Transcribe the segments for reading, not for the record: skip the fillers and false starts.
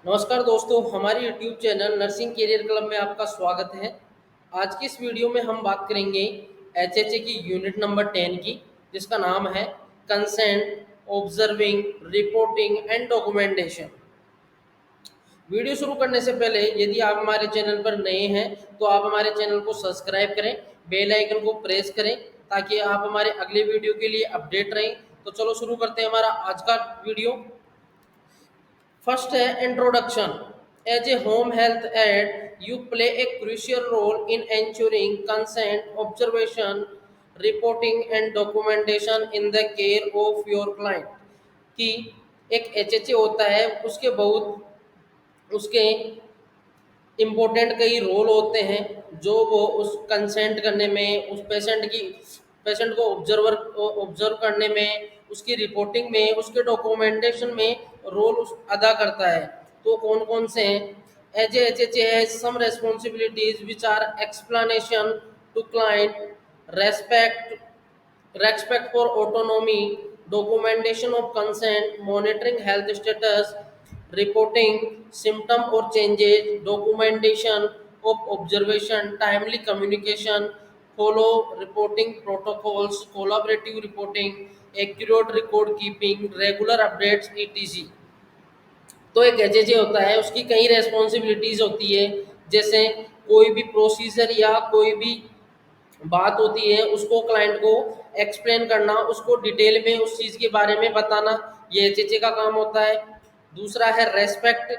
नमस्कार दोस्तों, हमारे YouTube channel nursing career club में आपका स्वागत है। आज की इस वीडियो में हम बात करेंगे एचएचए की यूनिट नंबर 10 की, जिसका नाम है consent, observing, reporting and documentation. Video शुरू करने से पहले यदि आप हमारे चैनल पर नए हैं तो आप हमारे चैनल को सब्सक्राइब करें, बेल आइकन को प्रेस करें ताकि आप हमारे अगले वीडियो के लिए अपडेट रहें। तो चलो शुरू करते हैं हमारा आज का वीडियो। फर्स्ट है introduction. As a home health aide you play a crucial role in ensuring consent, observation, reporting and documentation in the care of your client. कि एक एचएचए होता है, उसके इम्पोर्टेंट कई रोल होते हैं जो वो उस कंसेंट करने में, उस पेशेंट को ऑब्जर्व करने में, उसकी रिपोर्टिंग में, उसके डॉक्यूमेंटेशन में रोल अदा करता है। तो कौन कौन से हैं? As H H has some responsibilities which are explanation to client, respect for autonomy, documentation of consent, monitoring health status, reporting symptom or changes, documentation of observation, timely communication, follow reporting protocols, collaborative reporting, accurate record keeping, regular updates, etc। तो एक एचएचए होता है, उसकी कई responsibilities होती है, जैसे कोई भी प्रोसीजर या कोई भी बात होती है उसको क्लाइंट को एक्सप्लेन करना, उसको डिटेल में उस चीज़ के बारे में बताना, ये एचएचए का काम होता है। दूसरा है रेस्पेक्ट,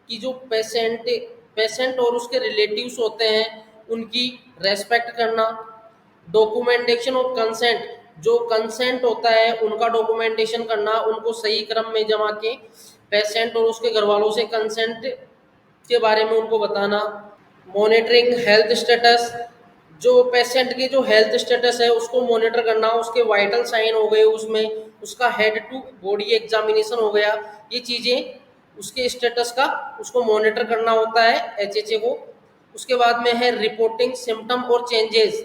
कि जो पेशेंट और उसके रिलेटिव्स होते हैं उनकी रेस्पेक्ट करना। डॉक्यूमेंटेशन ऑफ कंसेंट, जो कंसेंट होता है उनका डॉक्यूमेंटेशन करना, उनको सही क्रम में जमा के पेशेंट और उसके घर वालों से कंसेंट के बारे में उनको बताना। मॉनिटरिंग हेल्थ स्टेटस, जो पेशेंट की जो हेल्थ स्टेटस है उसको मॉनिटर करना, उसके वाइटल साइन हो गए, उसमें उसका हेड टू बॉडी एग्जामिनेशन हो गया, ये चीज़ें उसके स्टेटस का उसको मॉनिटर करना होता है एचएचए को। उसके बाद में है रिपोर्टिंग सिम्टम और चेंजेस,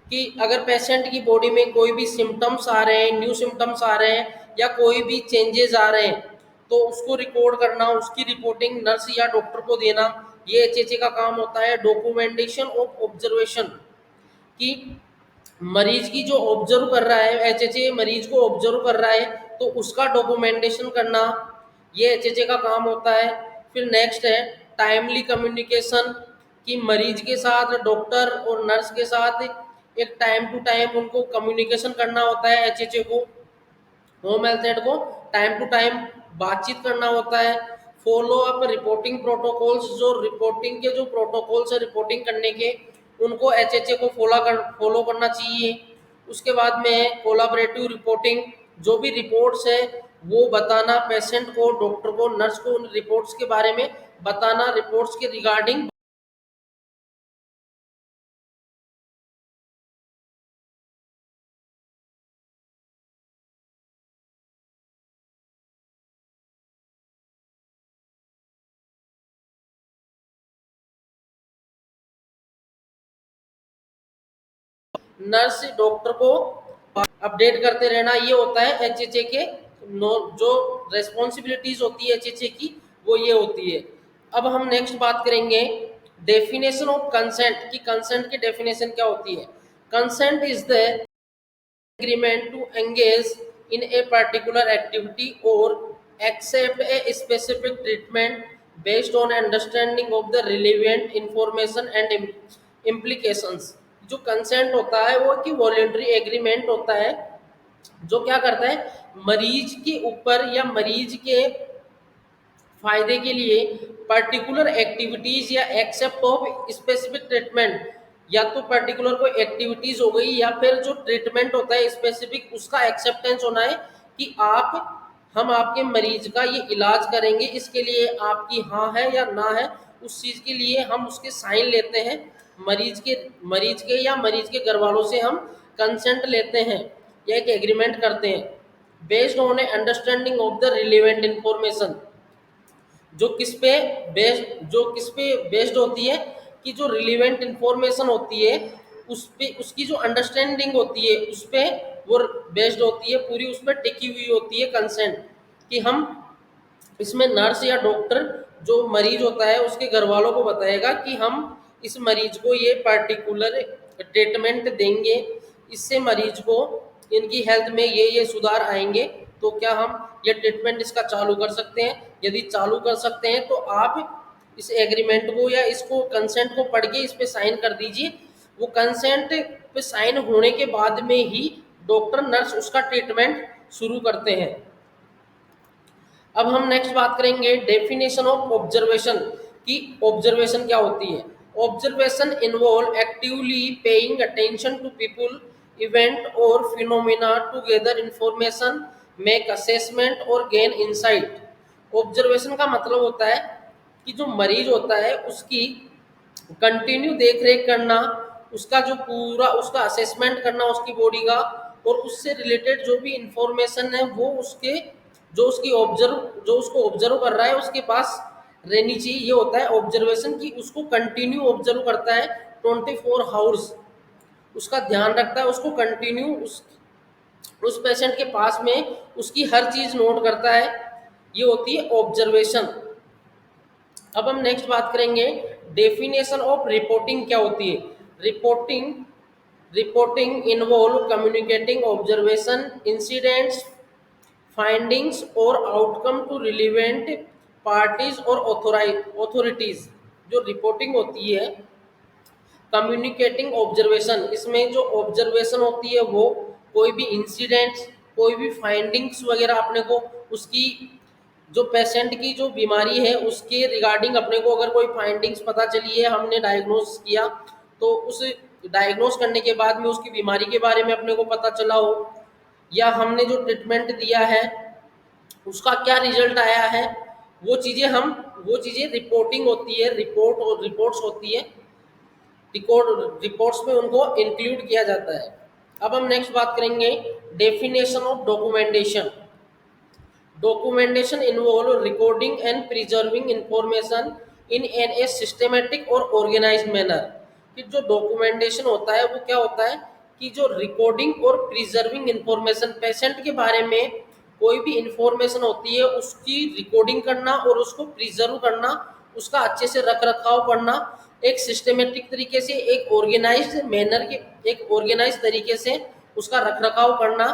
कि अगर पेशेंट की बॉडी में कोई भी सिम्टम्स आ रहे हैं, न्यू सिम्टम्स आ रहे हैं या कोई भी चेंजेस आ रहे हैं तो उसको रिकॉर्ड करना, उसकी रिपोर्टिंग नर्स या डॉक्टर को देना, ये एचएचए का काम होता है। डॉक्यूमेंटेशन ऑफ ऑब्जर्वेशन, कि मरीज की जो ऑब्जर्व कर रहा है, एचएचए मरीज को ऑब्जर्व कर रहा है तो उसका डॉक्यूमेंटेशन करना, ये एचएचए का काम होता है। फिर नेक्स्ट है टाइमली कम्युनिकेशन, कि मरीज के साथ डॉक्टर और नर्स के साथ एक टाइम टू टाइम उनको कम्युनिकेशन करना होता है एचएचए को, होम हेल्थ एड को टाइम टू टाइम बातचीत करना होता है। फॉलो अप रिपोर्टिंग प्रोटोकॉल्स, जो रिपोर्टिंग के जो प्रोटोकॉल्स है रिपोर्टिंग करने के, उनको एचएचए को फॉलो करना चाहिए। उसके बाद में है कोलाबरेटिव रिपोर्टिंग, जो भी रिपोर्ट्स है वो बताना पेशेंट को, डॉक्टर को, नर्स को, उन रिपोर्ट्स के बारे में बताना, रिपोर्ट्स के रिगार्डिंग। नर्स डॉक्टर को अपडेट करते रहना, ये होता है एचएचए के जो रेस्पॉन्सिबिलिटीज होती है एचएचए की, वो ये होती है। अब हम नेक्स्ट बात करेंगे डेफिनेशन ऑफ कंसेंट, कि कंसेंट की डेफिनेशन क्या होती है। Consent is the agreement to engage in a particular activity और accept a specific treatment based on understanding of the relevant information and implications. जो कंसेंट होता है वो कि वॉलेंट्री एग्रीमेंट होता है, जो क्या करता है मरीज के ऊपर या मरीज के फायदे के लिए पर्टिकुलर एक्टिविटीज या एक्सेप्ट ऑफ स्पेसिफिक ट्रीटमेंट, या तो पर्टिकुलर कोई एक्टिविटीज हो गई या फिर जो ट्रीटमेंट होता है स्पेसिफिक, उसका एक्सेप्टेंस होना है कि हम आपके मरीज का ये इलाज करेंगे, इसके लिए आपकी हाँ है या ना है, उस चीज़ के लिए हम उसके साइन लेते हैं। मरीज के या मरीज के घर वालों से हम कंसेंट लेते हैं या एक एग्रीमेंट करते हैं based on A understanding of the relevant information, जो किस पे बेस्ड होती है, कि जो रिलेवेंट इंफॉर्मेशन होती है उस पे, उसकी जो अंडरस्टैंडिंग होती है उस पे वो बेस्ड होती है, पूरी उस पर टिकी हुई होती है कंसेंट, कि हम इसमें नर्स या डॉक्टर जो मरीज होता है उसके घर वालों को बताएगा कि हम इस मरीज को ये पर्टिकुलर ट्रीटमेंट देंगे, इससे मरीज को इनकी हेल्थ में ये सुधार आएंगे, तो क्या हम ये ट्रीटमेंट इसका चालू कर सकते हैं? यदि चालू कर सकते हैं तो आप इस एग्रीमेंट को या इसको कंसेंट को पढ़ के इस पे साइन कर दीजिए। वो कंसेंट पे साइन होने के बाद में ही डॉक्टर नर्स उसका ट्रीटमेंट शुरू करते हैं। अब हम नेक्स्ट बात करेंगे डेफिनेशन ऑफ ऑब्जर्वेशन कि ऑब्जर्वेशन क्या होती है। Observation involve actively paying attention to people, event और phenomena to gather information, make assessment और गेन इंसाइट। ऑब्जर्वेशन का मतलब होता है कि जो मरीज होता है उसकी कंटिन्यू देख रेख करना, उसका जो पूरा उसका असेसमेंट करना उसकी बॉडी का, और उससे रिलेटेड जो भी इंफॉर्मेशन है वो उसके जो उसको ऑब्जर्व कर रहा है उसके पास रहनी चाहिए। ये होता है ऑब्जर्वेशन की उसको कंटिन्यू ऑब्जर्व करता है 24 आवर्स, उसका ध्यान रखता है, उसको कंटिन्यू उस पेशेंट के पास में उसकी हर चीज नोट करता है। ये होती है ऑब्जर्वेशन। अब हम नेक्स्ट बात करेंगे डेफिनेशन ऑफ रिपोर्टिंग क्या होती है। Reporting reporting involve communicating observation, incidents, findings और आउटकम टू रिलीवेंट पार्टीज और ऑथोरिटीज। जो रिपोर्टिंग होती है कम्युनिकेटिंग ऑब्जर्वेशन, इसमें जो ऑब्जर्वेशन होती है वो कोई भी इंसिडेंट्स, कोई भी फाइंडिंग्स वगैरह अपने को उसकी जो पेशेंट की जो बीमारी है उसके रिगार्डिंग अपने को अगर कोई फाइंडिंग्स पता चली है, हमने डायग्नोस किया, तो उस डायग्नोस करने के बाद में उसकी बीमारी के बारे में अपने को पता चला हो, या हमने जो ट्रीटमेंट दिया है उसका क्या रिजल्ट आया है, वो चीज़ें रिपोर्टिंग होती है, रिपोर्ट और रिपोर्ट्स होती है, रिपोर्ट्स में उनको इंक्लूड किया जाता है। अब हम नेक्स्ट बात करेंगे definition of documentation. Documentation involve recording and preserving information in an a systematic और ऑर्गेनाइज्ड मैनर। कि जो डॉक्यूमेंटेशन होता है वो क्या होता है कि जो रिकॉर्डिंग और प्रिजर्विंग इंफॉर्मेशन, पेशेंट के बारे में कोई भी इंफॉर्मेशन होती है उसकी रिकॉर्डिंग करना और उसको प्रिजर्व करना, उसका अच्छे से रख रखाव करना, एक सिस्टमेटिक तरीके से, एक ऑर्गेनाइज्ड मैनर के, एक ऑर्गेनाइज तरीके से उसका रख रखाव करना,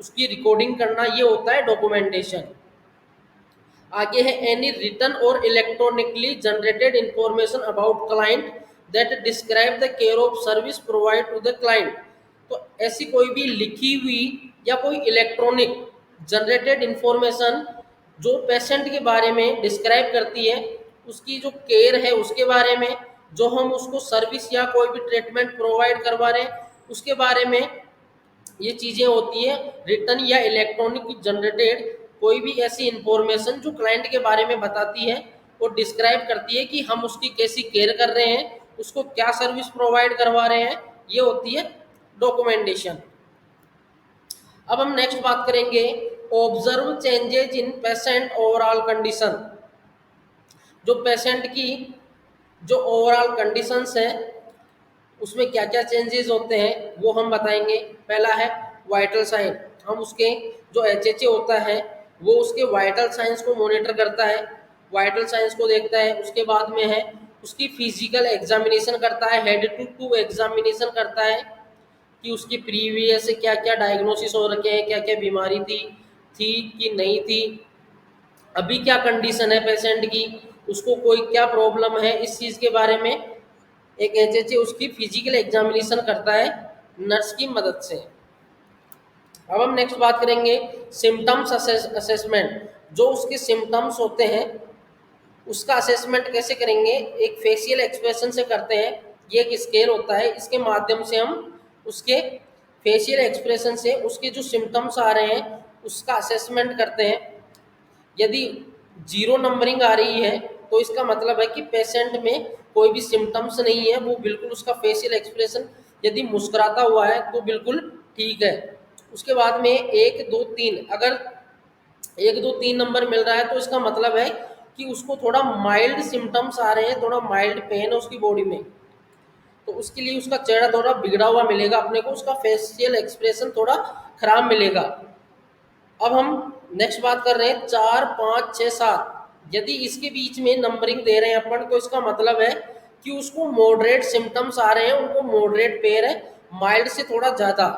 उसकी रिकॉर्डिंग करना, ये होता है डॉक्यूमेंटेशन। आगे है एनी रिटन और electronically generated information about client that describe the care of service provide to the client. तो ऐसी कोई भी लिखी हुई या कोई इलेक्ट्रॉनिक जनरेटेड इंफॉर्मेशन जो पेशेंट के बारे में डिस्क्राइब करती है उसकी जो केयर है उसके बारे में, जो हम उसको सर्विस या कोई भी ट्रीटमेंट प्रोवाइड करवा रहे हैं उसके बारे में, ये चीज़ें होती है रिटन या इलेक्ट्रॉनिक जनरेटेड कोई भी ऐसी इंफॉर्मेशन जो क्लाइंट के बारे में बताती है और डिस्क्राइब करती है कि हम उसकी कैसी केयर कर रहे हैं, उसको क्या सर्विस प्रोवाइड करवा रहे हैं, ये होती है डॉक्यूमेंटेशन। अब हम नेक्स्ट बात करेंगे observe changes in patient overall condition. जो पेशेंट की जो ओवरऑल कंडीशंस है उसमें क्या क्या चेंजेस होते हैं वो हम बताएंगे। पहला है वाइटल साइन, हम उसके जो HHA होता है वो उसके वाइटल साइंस को मॉनिटर करता है, वाइटल साइंस को देखता है। उसके बाद में है उसकी फिजिकल एग्जामिनेशन करता है, हेड टू टू एग्जामिनेशन करता है कि उसकी प्रीवियस से क्या क्या डायग्नोसिस हो रखे हैं, क्या क्या बीमारी थी कि नहीं थी, अभी क्या कंडीशन है पेशेंट की, उसको कोई क्या प्रॉब्लम है, इस चीज़ के बारे में एक HHA उसकी फिजिकल एग्जामिनेशन करता है नर्स की मदद से। अब हम नेक्स्ट बात करेंगे सिम्टम्स असेसमेंट। जो उसके सिम्टम्स होते हैं उसका असेसमेंट कैसे करेंगे, एक फेशियल एक्सप्रेशन से करते हैं। ये एक स्केल होता है, इसके माध्यम से हम उसके फेशियल एक्सप्रेशन से उसके जो सिम्टम्स आ रहे हैं उसका असेसमेंट करते हैं। यदि 0 नंबरिंग आ रही है तो इसका मतलब है कि पेशेंट में कोई भी सिम्टम्स नहीं है, वो बिल्कुल उसका फेशियल एक्सप्रेशन यदि मुस्कुराता हुआ है तो बिल्कुल ठीक है। उसके बाद में 1 2 3, अगर 1 2 3 नंबर मिल रहा है तो इसका मतलब है कि उसको थोड़ा माइल्ड सिम्टम्स आ रहे हैं, थोड़ा माइल्ड पेन है उसकी बॉडी में, तो उसके लिए उसका चेहरा थोड़ा बिगड़ा हुआ मिलेगा अपने को, उसका फेशियल एक्सप्रेशन थोड़ा खराब मिलेगा। अब हम नेक्स्ट बात कर रहे हैं 4 5 6 7, यदि इसके बीच में नंबरिंग दे रहे हैं अपन तो इसका मतलब है कि उसको मॉडरेट सिम्टम्स आ रहे हैं, उनको मॉडरेट पेयर है, माइल्ड से थोड़ा ज़्यादा।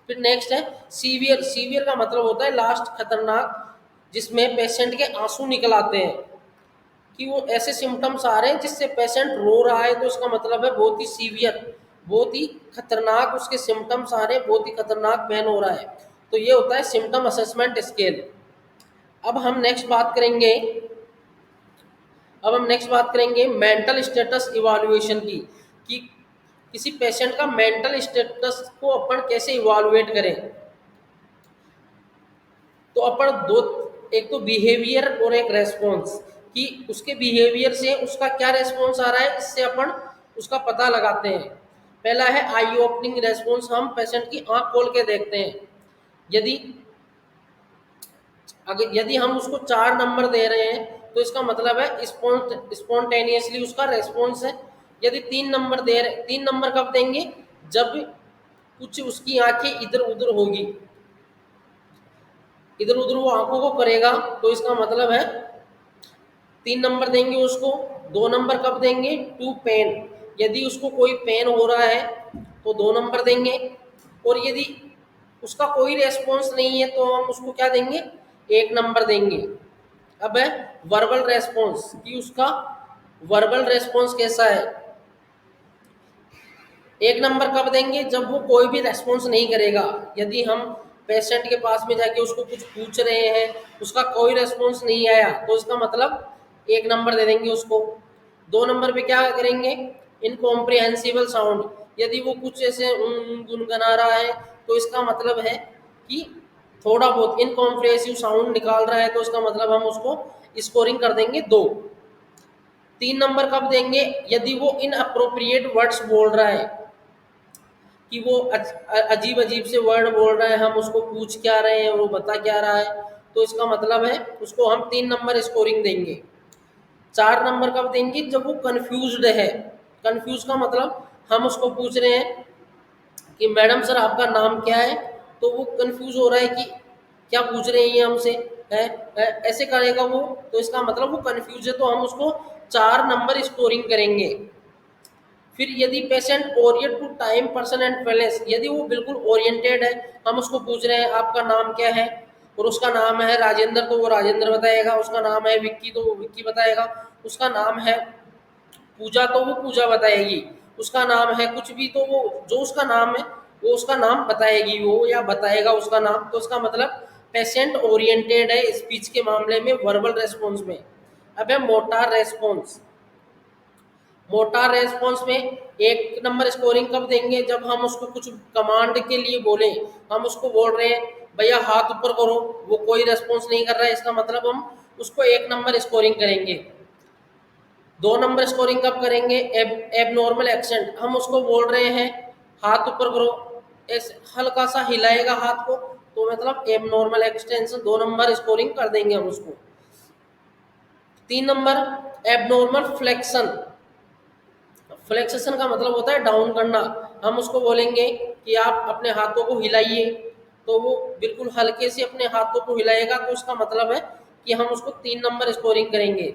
फिर नेक्स्ट है सीवियर। सीवियर का मतलब होता है लास्ट खतरनाक, जिसमें पेशेंट के आंसू निकल आते हैं, कि वो ऐसे सिम्टम्स आ रहे हैं जिससे पेशेंट रो रहा है, तो इसका मतलब है बहुत ही सीवियर, बहुत ही खतरनाक उसके सिम्टम्स आ रहे हैं, बहुत ही खतरनाक पेन हो रहा है। तो ये होता है सिम्टम असेसमेंट स्केल। अब हम नेक्स्ट बात करेंगे मेंटल स्टेटस इवाल्युएशन की, कि किसी पेशेंट का मेंटल स्टेटस को अपन कैसे इवाल्युएट करें। तो अपन दो, एक तो बिहेवियर और एक रेस्पॉन्स, कि उसके बिहेवियर से उसका क्या रेस्पॉन्स आ रहा है, इससे अपन उसका पता लगाते हैं। पहला है आई ओपनिंग रेस्पॉन्स, हम पेशेंट की आंख खोल के देखते हैं। यदि यदि हम उसको 4 नंबर दे रहे हैं तो इसका मतलब है स्पॉन्टेनियसली उसका रेस्पॉन्स है। यदि 3 नंबर दे रहे, 3 नंबर कब देंगे, जब कुछ उसकी आंखें इधर उधर होगी, इधर उधर वो आंखों को करेगा, तो इसका मतलब है 3 नंबर देंगे उसको। 2 नंबर कब देंगे, टू पेन, यदि उसको कोई पेन हो रहा है तो 2 नंबर देंगे। और यदि उसका कोई रेस्पॉन्स नहीं है तो हम उसको क्या देंगे, 1 नंबर देंगे। अब है वर्बल रेस्पॉन्स, कि उसका वर्बल रेस्पॉन्स कैसा है। 1 नंबर कब देंगे, जब वो कोई भी रेस्पॉन्स नहीं करेगा। यदि हम पेशेंट के पास में जाके उसको कुछ पूछ रहे हैं, उसका कोई रेस्पॉन्स नहीं आया, तो इसका मतलब 1 नंबर दे देंगे उसको। 2 नंबर पे क्या करेंगे, इनकॉम्प्रिहेंसिबल साउंड, यदि वो कुछ ऐसे गुनगुना रहा है तो इसका मतलब है कि थोड़ा बहुत इनकॉम्प्रिहेंसिव साउंड निकाल रहा है, तो इसका मतलब हम उसको स्कोरिंग कर देंगे 2। 3 नंबर कब देंगे, यदि वो इन अप्रोप्रिएट वर्ड्स बोल रहा है, कि वो अजीब अजीब से वर्ड बोल रहा है, हम उसको पूछ क्या रहे हैं और वो बता क्या रहा है, तो इसका मतलब है उसको हम 3 नंबर स्कोरिंग देंगे। 4 नंबर कब देंगे, जब वो कंफ्यूज्ड है। कंफ्यूज का मतलब हम उसको पूछ रहे हैं कि मैडम सर आपका नाम क्या है, तो वो कंफ्यूज हो रहा है कि क्या पूछ रहे हैं ये हमसे, है ऐसे करेगा वो, तो इसका मतलब वो कंफ्यूज है, तो हम उसको 4 नंबर स्कोरिंग करेंगे। फिर यदि patient orient to time person and place, यदि वो बिल्कुल ओरिएंटेड है, हम उसको पूछ रहे हैं आपका नाम क्या है, और उसका नाम है राजेंद्र, तो वो राजेंद्र बताएगा। उसका नाम है विक्की, तो वो विक्की बताएगा। उसका नाम है पूजा, तो वो पूजा बताएगी। उसका नाम है कुछ भी, तो वो जो उसका नाम है वो उसका नाम बताएगी वो, या बताएगा उसका नाम। तो इसका मतलब पेशेंट ओरिएंटेड है स्पीच के मामले में, वर्बल रेस्पॉन्स में। अब है मोटार रेस्पॉन्स। मोटार रेस्पॉन्स में 1 नंबर स्कोरिंग कब देंगे, जब हम उसको कुछ कमांड के लिए बोलें, हम उसको बोल रहे हैं भैया हाथ ऊपर करो, वो कोई रेस्पॉन्स नहीं कर रहा है, इसका मतलब हम उसको 1 नंबर स्कोरिंग करेंगे। 2 नंबर स्कोरिंग कब करेंगे, एब नॉर्मल एक्सेंट, हम उसको बोल रहे हैं हाथ ऊपर करो, ऐसे हल्का सा हिलाएगा हाथ को, तो मतलब एब नॉर्मल एक्सटेंशन, 2 नंबर स्कोरिंग कर देंगे हम उसको। 3 नंबर एबनॉर्मल फ्लेक्शन। फ्लेक्सेशन का मतलब होता है डाउन करना। हम उसको बोलेंगे कि आप अपने हाथों को हिलाइए, तो वो बिल्कुल हल्के से अपने हाथों को हिलाएगा, तो उसका मतलब है कि हम उसको 3 नंबर स्कोरिंग करेंगे।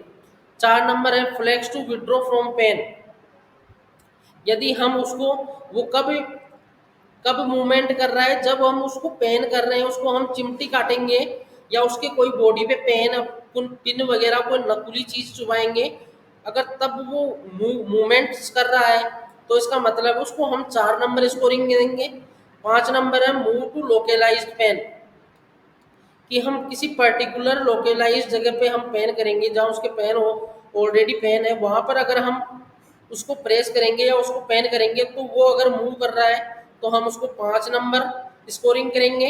4 नंबर है flex to withdraw from pain. यदि हम उसको, वो कब कब मूवमेंट कर रहा है, जब हम उसको पेन कर रहे हैं, उसको हम चिमटी काटेंगे या उसके कोई बॉडी पे पेन पिन वगैरह कोई नकुली चीज चुभाएंगे, अगर तब वो मूवमेंट्स कर रहा है, तो इसका मतलब उसको हम 4 नंबर स्कोरिंग देंगे। 5 नंबर है मूव टू लोकेलाइज्ड पेन, कि हम किसी पर्टिकुलर लोकेलाइज्ड जगह पे हम पेन करेंगे, जहाँ उसके पेन हो, ऑलरेडी पेन है, वहाँ पर अगर हम उसको प्रेस करेंगे या उसको पेन करेंगे, तो वो अगर मूव कर रहा है तो हम उसको 5 नंबर स्कोरिंग करेंगे।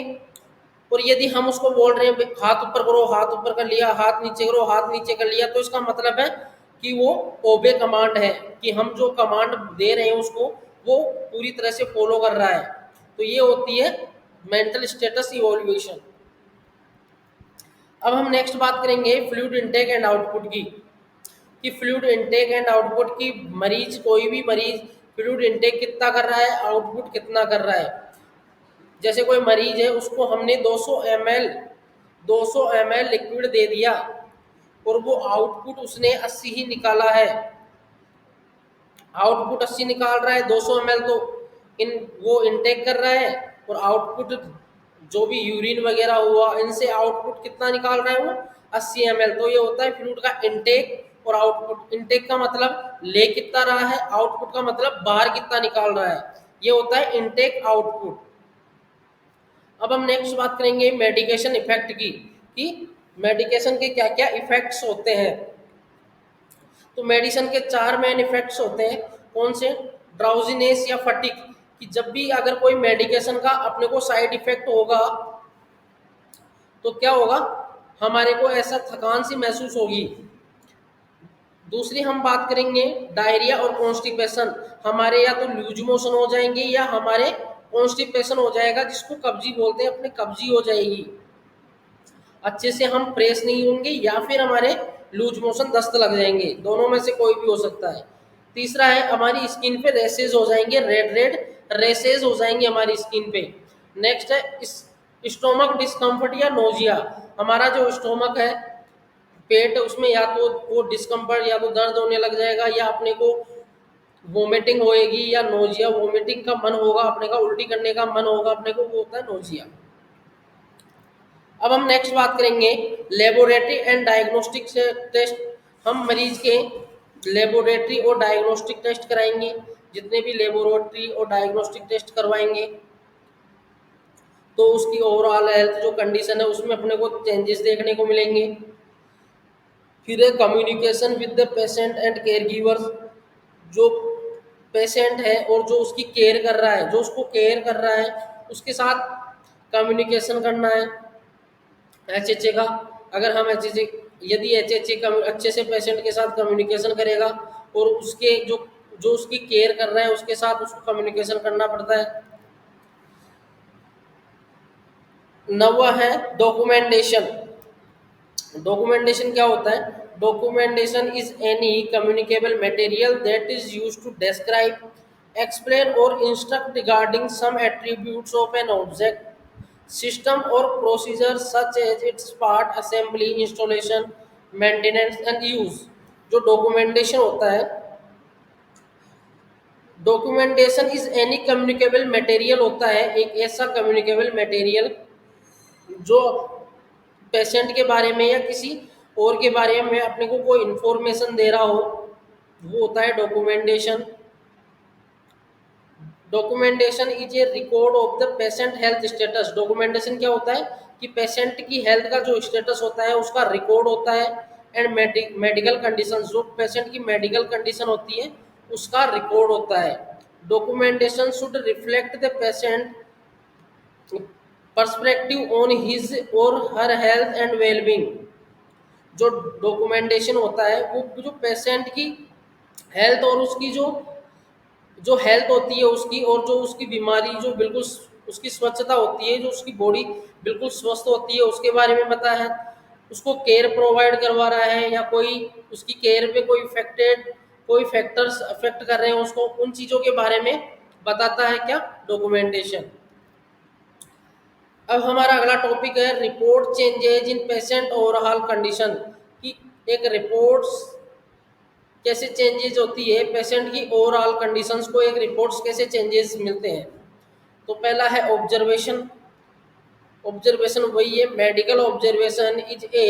और यदि हम उसको बोल रहे हैं हाथ ऊपर करो, हाथ ऊपर कर लिया, हाथ नीचे करो, हाथ नीचे कर लिया, तो इसका मतलब है कि वो ओबे कमांड है, कि हम जो कमांड दे रहे हैं उसको वो पूरी तरह से फॉलो कर रहा है। तो ये होती है मेंटल स्टेटस इवोल्यूशन। अब हम नेक्स्ट बात करेंगे फ्लूइड इनटेक एंड आउटपुट की, कि फ्लूइड इनटेक एंड आउटपुट की, मरीज कोई भी मरीज फ्लूइड इनटेक कितना कर रहा है, आउटपुट कितना कर रहा है। जैसे कोई मरीज है, उसको हमने 200 ml लिक्विड दे दिया, और वो आउटपुट उसने 80 ही निकाला है, आउटपुट 80 निकाल रहा है, 200 ml तो इन वो इनटेक कर रहा है, और आउटपुट जो भी यूरिन वगैरह हुआ इनसे आउटपुट कितना निकाल रहा है वो 80 ml। तो ये होता है फ्लूइड का इनटेक और आउटपुट। इनटेक का मतलब ले कितना रहा है, आउटपुट का मतलब बाहर कितना निकाल रहा है, ये होता है इनटेक आउटपुट। अब हम नेक्स्ट बात करेंगे मेडिकेशन इफेक्ट की, कि मेडिकेशन के क्या क्या इफेक्ट्स होते हैं। तो मेडिसिन के 4 मेन इफेक्ट्स होते हैं। कौन से? ड्राउजीनेस या फटिक, कि जब भी अगर कोई मेडिकेशन का अपने को साइड इफेक्ट होगा तो क्या होगा, हमारे को ऐसा थकान सी महसूस होगी। दूसरी हम बात करेंगे डायरिया और कॉन्स्टिपेशन, हमारे या तो लूज मोशन हो जाएंगे या हमारे कॉन्स्टिपेशन हो जाएगा, जिसको कब्जी बोलते हैं, अपने कब्जी हो जाएगी, अच्छे से हम फ्रेश नहीं होंगे, या फिर हमारे लूज मोशन दस्त लग जाएंगे, दोनों में से कोई भी हो सकता है। तीसरा है हमारी स्किन पे रेसेस हो जाएंगे, रेड रेड रेसेस हो जाएंगे हमारी स्किन पे। नेक्स्ट है स्टोमक डिस्कम्फर्ट या नोजिया, हमारा जो स्टोमक है, पेट, उसमें या तो वो डिस्कम्फर्ट या तो दर्द होने लग जाएगा, या अपने को वोमिटिंग होएगी, या नोजिया, वोमिटिंग का मन होगा अपने का, उल्टी करने का मन होगा अपने को, वो होता है नोजिया। अब हम नेक्स्ट बात करेंगे लेबोरेटरी एंड डायग्नोस्टिक टेस्ट। हम मरीज के लेबोरेटरी और डायग्नोस्टिक टेस्ट कराएंगे, जितने भी लेबोरेटरी और डायग्नोस्टिक टेस्ट करवाएंगे तो उसकी ओवरऑल हेल्थ जो कंडीशन है उसमें अपने को चेंजेस देखने को मिलेंगे। फिर है communication with the patient and care givers, जो पेशेंट है और जो उसकी केयर कर रहा है, जो उसको केयर कर रहा है उसके साथ कम्युनिकेशन करना है। एच का, अगर हम यदि एच अच्छे से पेशेंट के साथ कम्युनिकेशन करेगा, और उसके जो जो उसकी केयर कर रहा है उसके साथ उसको कम्युनिकेशन करना पड़ता है। नवा है डॉक्यूमेंटेशन। डॉक्यूमेंटेशन क्या होता है? Documentation is any communicable material that is used to describe, explain और instruct regarding some attributes of an object, system or procedure such as its part assembly, installation, maintenance and use। जो documentation होता है, documentation is any communicable material होता है, एक ऐसा communicable material जो patient के बारे में या किसी और के बारे में अपने को कोई इंफॉर्मेशन दे रहा हो, वो होता है documentation. Documentation is a record of the patient health status. Documentation क्या होता है कि पेशेंट की हेल्थ का जो स्टेटस होता है उसका रिकॉर्ड होता है, एंड मेडिकल कंडीशन, जो पेशेंट की मेडिकल कंडीशन होती है उसका रिकॉर्ड होता है। Documentation should reflect the patient perspective on his और हर हेल्थ एंड वेलबींग। जो डॉक्यूमेंटेशन होता है वो जो पेशेंट की हेल्थ और उसकी जो जो हेल्थ होती है उसकी, और जो उसकी बीमारी जो बिल्कुल उसकी स्वच्छता होती है, जो उसकी बॉडी बिल्कुल स्वस्थ होती है उसके बारे में पता है, उसको केयर प्रोवाइड करवा रहा है, या कोई उसकी केयर पे कोई फैक्टर्स अफेक्ट कर रहे हैं उसको, उन चीज़ों के बारे में बताता है क्या, डॉक्यूमेंटेशन। अब हमारा अगला टॉपिक है report changes in patient overall condition, कि एक रिपोर्ट्स कैसे चेंजेस होती है, पेशेंट की ओवरऑल कंडीशंस को एक रिपोर्ट्स कैसे चेंजेस मिलते हैं। तो पहला है ऑब्जर्वेशन। ऑब्जर्वेशन वही है, medical observation is a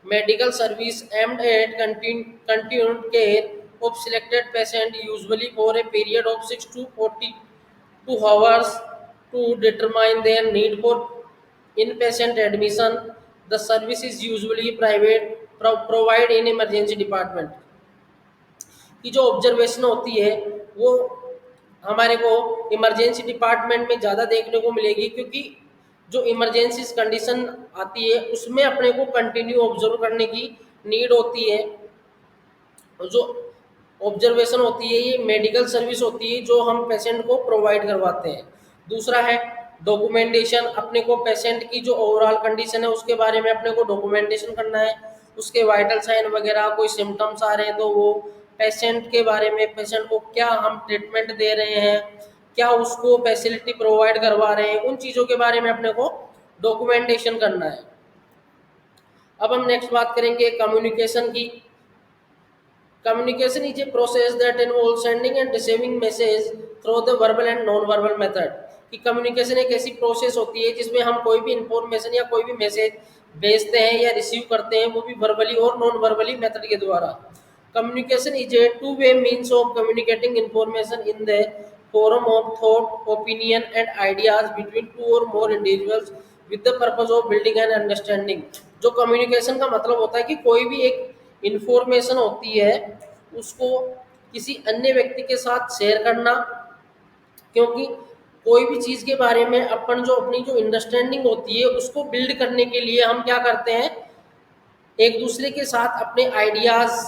medical service aimed at continued care of selected patient usually for a period of 6 to 42 hours to determine their need for inpatient admission. The service is usually private, provide in emergency department। की जो observation होती है वो हमारे को emergency department में ज़्यादा देखने को मिलेगी, क्योंकि जो इमरजेंसी कंडीशन आती है उसमें अपने को कंटिन्यू ऑब्जर्व करने की नीड होती है। और जो ऑब्जर्वेशन होती है ये मेडिकल सर्विस होती है जो हम पेशेंट को प्रोवाइड करवाते हैं। दूसरा है डॉक्यूमेंटेशन, अपने को पेशेंट की जो ओवरऑल कंडीशन है उसके बारे में अपने को डॉक्यूमेंटेशन करना है, उसके वाइटल साइन वगैरह, कोई सिम्टम्स आ रहे हैं तो वो पेशेंट के बारे में, पेशेंट को क्या हम ट्रीटमेंट दे रहे हैं, क्या उसको फैसिलिटी प्रोवाइड करवा रहे हैं, उन चीज़ों के बारे में अपने को डॉक्यूमेंटेशन करना है। अब हम नेक्स्ट बात करेंगे कम्युनिकेशन की। Communication is a process that involves sending and receiving message through the verbal and non-verbal method। कि कम्युनिकेशन एक ऐसी प्रोसेस होती है जिसमें हम कोई भी इंफॉर्मेशन या कोई भी मैसेज भेजते हैं या रिसीव करते हैं, वो भी वर्बली और नॉन वर्बली मेथड के द्वारा। Communication is a two way means of communicating information in the form of thought, opinion and ideas between two और more individuals with the purpose of building and understanding. जो communication का मतलब होता है कि कोई भी एक इंफॉर्मेशन होती है उसको किसी अन्य व्यक्ति के साथ शेयर करना, क्योंकि कोई भी चीज़ के बारे में अपनी जो अंडरस्टैंडिंग होती है उसको बिल्ड करने के लिए हम क्या करते हैं, एक दूसरे के साथ अपने आइडियाज़,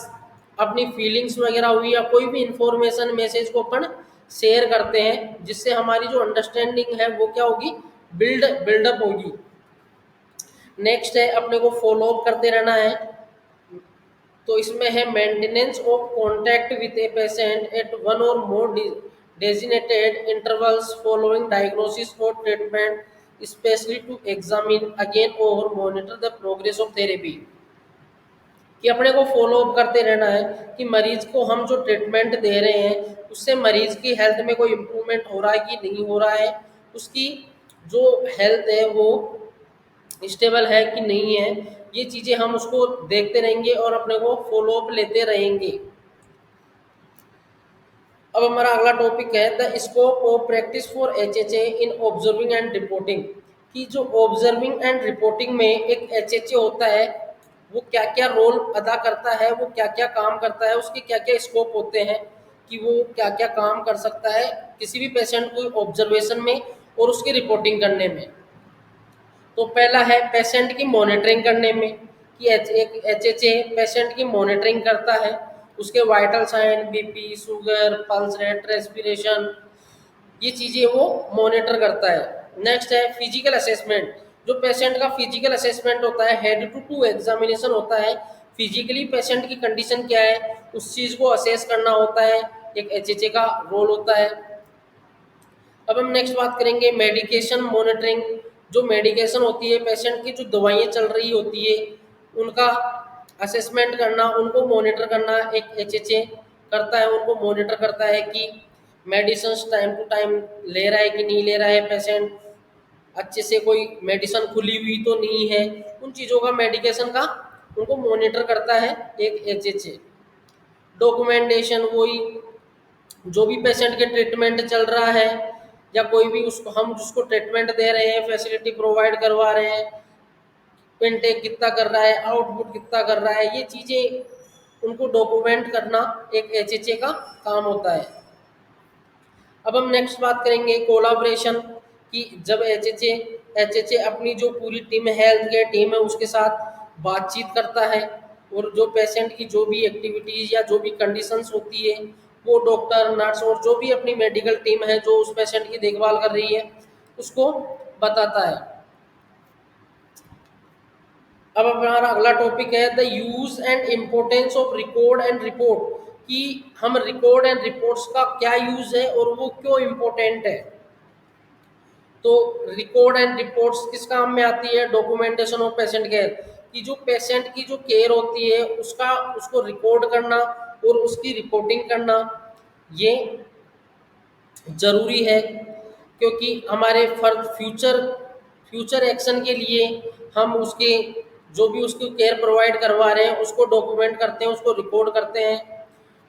अपनी फीलिंग्स वगैरह हुई या कोई भी इंफॉर्मेशन मैसेज को अपन शेयर करते हैं, जिससे हमारी जो अंडरस्टैंडिंग है वो क्या होगी, बिल्डअप होगी। नेक्स्ट है अपने को फॉलो अप करते रहना है। तो इसमें है maintenance of contact with a patient at one और more designated intervals following diagnosis और treatment, specially to examine again और monitor the progress of therapy. कि अपने को फॉलो अप करते रहना है कि मरीज को हम जो ट्रीटमेंट दे रहे हैं उससे मरीज की हेल्थ में कोई इम्प्रूवमेंट हो रहा है कि नहीं हो रहा है, उसकी जो हेल्थ है वो स्टेबल है कि नहीं है, ये चीज़ें हम उसको देखते रहेंगे और अपने को फॉलो अप लेते रहेंगे। अब हमारा अगला टॉपिक है the scope of practice for HHA in observing and reporting. कि जो ऑब्जर्विंग एंड रिपोर्टिंग में एक एचएचए होता है वो क्या क्या रोल अदा करता है, वो क्या क्या काम करता है, उसके क्या क्या स्कोप होते हैं, कि वो क्या क्या काम कर सकता है किसी भी पेशेंट को ऑब्जर्वेशन में और उसकी रिपोर्टिंग करने में। तो पहला है पेशेंट की मॉनिटरिंग करने में, कि एक एचएचए पेशेंट की मॉनिटरिंग करता है, उसके vital sign, BP, sugar, pulse rate, respiration, ये चीज़ें वो मॉनिटर करता है। नेक्स्ट है फिजिकल असेसमेंट। जो पेशेंट का फिजिकल असेसमेंट होता है, हेड टू टू एग्जामिनेशन होता है, फिजिकली पेशेंट की कंडीशन क्या है उस चीज़ को असेस करना होता है, एक एचएचए का रोल होता है। अब हम नेक्स्ट बात करेंगे मेडिकेशन मॉनिटरिंग। जो मेडिकेशन होती है, पेशेंट की जो दवाइयाँ चल रही होती है उनका असेसमेंट करना, उनको मॉनिटर करना एक एचएचए करता है, उनको मॉनिटर करता है कि मेडिसिन टाइम टू टाइम ले रहा है कि नहीं ले रहा है पेशेंट, अच्छे से कोई मेडिसिन खुली हुई तो नहीं है, उन चीज़ों का मेडिकेशन का उनको मॉनिटर करता है एक एचएचए। डॉक्यूमेंटेशन, वही जो भी पेशेंट के ट्रीटमेंट चल रहा है या कोई भी उसको हम जिसको ट्रीटमेंट दे रहे हैं, फैसिलिटी प्रोवाइड करवा रहे हैं, इनटेक कितना कर रहा है, आउटपुट कितना कर रहा है, ये चीज़ें उनको डॉक्यूमेंट करना एक एचएचए का काम होता है। अब हम नेक्स्ट बात करेंगे कोलाब्रेशन। कि जब एचएचए अपनी जो पूरी टीम है, हेल्थ केयर टीम है, उसके साथ बातचीत करता है और जो पेशेंट की जो भी एक्टिविटीज़ या जो भी कंडीशंस होती है वो डॉक्टर, नर्स और जो भी अपनी मेडिकल टीम है जो उस पेशेंट की देखभाल कर रही है उसको बताता है। अब हमारा अगला टॉपिक है the use and importance of record and report. कि हम रिकॉर्ड एंड रिपोर्ट्स का क्या यूज है और वो क्यों इम्पोर्टेंट है। तो रिकॉर्ड एंड रिपोर्ट्स किस काम में आती है, डॉक्यूमेंटेशन ऑफ पेशेंट केयर। कि जो पेशेंट की जो केयर होती है उसको रिकॉर्ड करना और उसकी रिपोर्टिंग करना ये ज़रूरी है, क्योंकि हमारे फर्द फ्यूचर एक्शन के लिए हम उसके जो भी उसको केयर प्रोवाइड करवा रहे हैं उसको डॉक्यूमेंट करते हैं, उसको रिकॉर्ड करते हैं।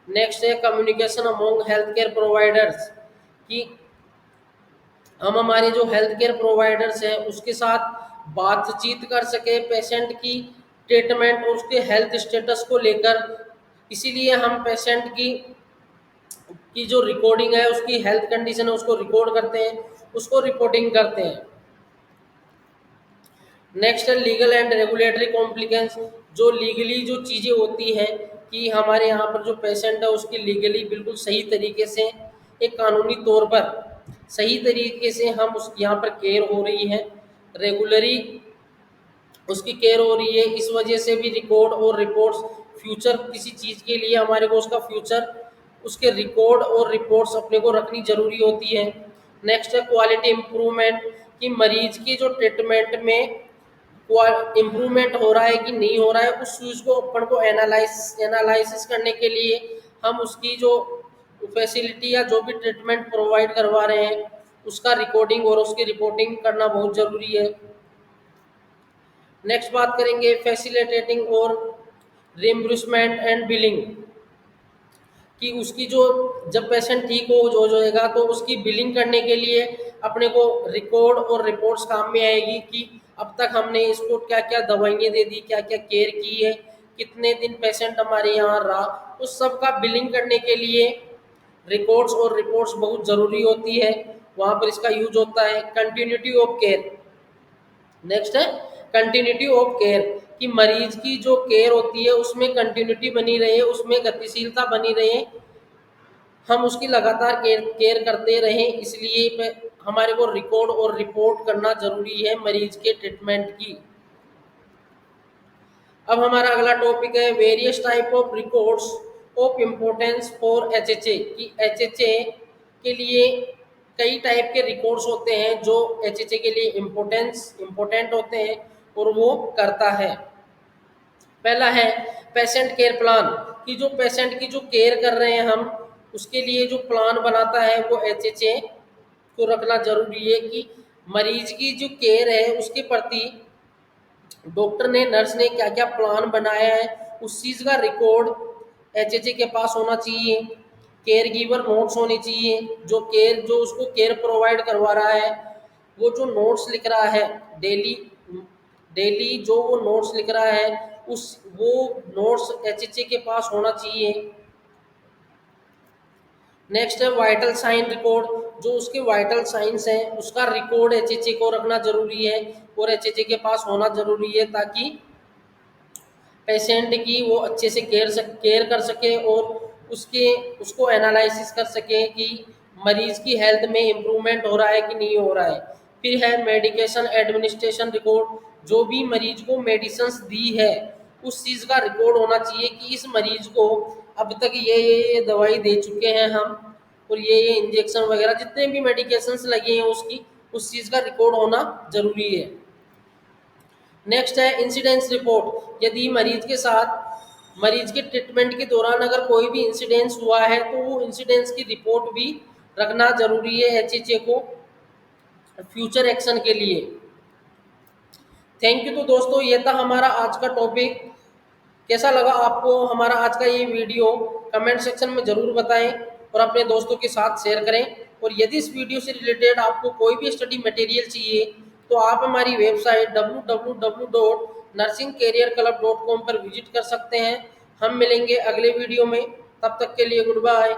नेक्स्ट है communication among health care providers. कि हम हमारे जो हेल्थ केयर प्रोवाइडर्स हैं उसके साथ बातचीत कर सके पेशेंट की ट्रीटमेंट और उसके हेल्थ स्टेटस को लेकर, इसीलिए हम पेशेंट की जो रिकॉर्डिंग है, उसकी हेल्थ कंडीशन है उसको रिकॉर्ड करते हैं, उसको रिपोर्टिंग करते हैं। नेक्स्ट है लीगल एंड रेगुलेटरी कॉम्प्लिकेंस। जो लीगली जो चीज़ें होती हैं कि हमारे यहाँ पर जो पेशेंट है उसकी लीगली बिल्कुल सही तरीके से, एक कानूनी तौर पर सही तरीके से हम उस यहाँ पर केयर हो रही है, रेगुलरी उसकी केयर हो रही है, इस वजह से भी रिकॉर्ड और रिपोर्ट्स फ्यूचर किसी चीज़ के लिए हमारे को उसका फ्यूचर उसके रिकॉर्ड और रिपोर्ट्स अपने को रखनी ज़रूरी होती है। नेक्स्ट है क्वालिटी इम्प्रूवमेंट। कि मरीज की जो ट्रीटमेंट में इम्प्रूवमेंट हो रहा है कि नहीं हो रहा है, उस चीज़ को अपन को एनालिसिस करने के लिए हम उसकी जो फैसिलिटी या जो भी ट्रीटमेंट प्रोवाइड करवा रहे हैं उसका रिकॉर्डिंग और उसकी रिपोर्टिंग करना बहुत ज़रूरी है। नेक्स्ट बात करेंगे फैसिलिटेटिंग और रिम्बर्समेंट एंड बिलिंग, कि उसकी जो जब पेशेंट ठीक हो जाएगा तो उसकी बिलिंग करने के लिए अपने को रिकॉर्ड और रिपोर्ट्स काम में आएगी कि अब तक हमने इसको क्या क्या दवाइयाँ दे दी, क्या क्या केयर की है, कितने दिन पेशेंट हमारे यहाँ रहा, उस सब का बिलिंग करने के लिए रिकॉर्ड्स और रिपोर्ट्स बहुत ज़रूरी होती है, वहाँ पर इसका यूज होता है। कंटिन्यूटी ऑफ केयर, नेक्स्ट है कंटिन्यूटी ऑफ केयर, कि मरीज की जो केयर होती है उसमें कंटिन्यूटी बनी रहे, उसमें गतिशीलता बनी रहे, हम उसकी लगातार केयर करते रहें, इसलिए हमारे को रिकॉर्ड और रिपोर्ट करना जरूरी है मरीज के ट्रीटमेंट की। अब हमारा अगला टॉपिक है various type of records of importance for HHA, कि एचएचए के लिए कई टाइप के रिकॉर्ड्स होते हैं जो एचएचए के लिए इम्पोर्टेंट होते हैं और वो करता है। पहला है पेशेंट केयर प्लान, कि जो पेशेंट की जो केयर कर रहे हैं हम उसके लिए जो प्लान बनाता है वो एचएचए को रखना जरूरी है, कि मरीज की जो केयर है उसके प्रति डॉक्टर ने नर्स ने क्या क्या प्लान बनाया है उस चीज़ का रिकॉर्ड एचएचए के पास होना चाहिए। केयर गिवर नोट्स होने चाहिए, जो उसको केयर प्रोवाइड करवा रहा है वो जो नोट्स लिख रहा है डेली डेली जो वो नोट्स लिख रहा है उस वो नोट्स एचएचए के पास होना चाहिए। नेक्स्ट है वाइटल साइन रिकॉर्ड, जो उसके वाइटल साइंस हैं उसका रिकॉर्ड एचएचए को रखना जरूरी है और एचएचए के पास होना जरूरी है, ताकि पेशेंट की वो अच्छे से केयर कर सके और उसको एनालिसिस कर सके कि मरीज की हेल्थ में इम्प्रूवमेंट हो रहा है कि नहीं हो रहा है। फिर है मेडिकेशन एडमिनिस्ट्रेशन रिकॉर्ड, जो भी मरीज को मेडिसिन्स दी है उस चीज़ का रिकॉर्ड होना चाहिए कि इस मरीज को अब तक ये दवाई दे चुके हैं हम और ये इंजेक्शन वगैरह जितने भी मेडिकेशंस लगे हैं उसकी उस चीज़ का रिकॉर्ड होना ज़रूरी है। नेक्स्ट है इंसिडेंस रिपोर्ट, यदि मरीज के ट्रीटमेंट के दौरान अगर कोई भी इंसिडेंस हुआ है तो वो इंसिडेंस की रिपोर्ट भी रखना जरूरी है एचएचए को फ्यूचर एक्शन के लिए। Thank you. तो दोस्तों ये था हमारा आज का टॉपिक, कैसा लगा आपको हमारा आज का ये वीडियो कमेंट सेक्शन में ज़रूर बताएं और अपने दोस्तों के साथ शेयर करें। और यदि इस वीडियो से रिलेटेड आपको कोई भी स्टडी मटेरियल चाहिए तो आप हमारी वेबसाइट www.nursingcareerclub.com पर विजिट कर सकते हैं। हम मिलेंगे अगले वीडियो में, तब तक के लिए गुड बाय।